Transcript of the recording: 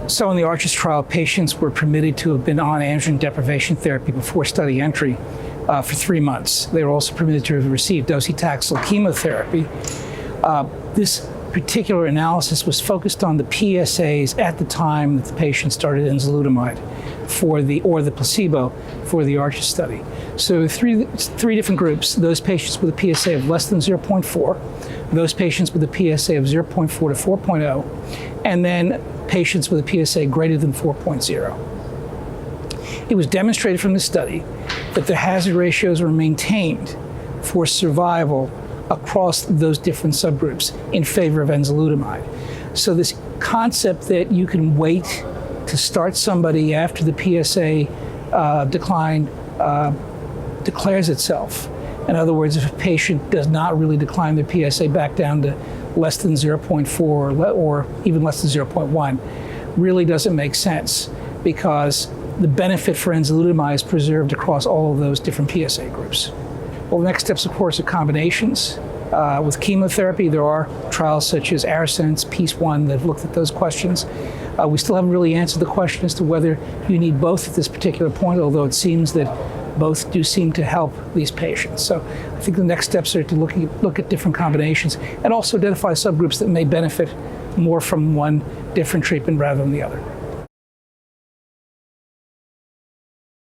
So in the ARCHES trial, patients were permitted to have been on androgen deprivation therapy before study entry for 3 months. They were also permitted to have received docetaxel chemotherapy. This particular analysis was focused on the PSAs at the time that the patient started enzalutamide or the placebo for the ARCHES study. So three different groups: those patients with a PSA of less than 0.4, those patients with a PSA of 0.4 to 4.0, and then patients with a PSA greater than 4.0. It was demonstrated from the study that the hazard ratios were maintained for survival across those different subgroups in favor of enzalutamide. So this concept that you can wait to start somebody after the PSA decline declares itself. In other words, if a patient does not really decline their PSA back down to less than 0.4 or even less than 0.1, really doesn't make sense, because the benefit for enzalutamide is preserved across all of those different PSA groups. Well, the next steps, of course, are combinations. With chemotherapy, there are trials such as ARCHES, PEACE-1 that have looked at those questions. We still haven't really answered the question as to whether you need both at this particular point, although it seems that both do seem to help these patients. So I think the next steps are to look at different combinations and also identify subgroups that may benefit more from one different treatment rather than the other.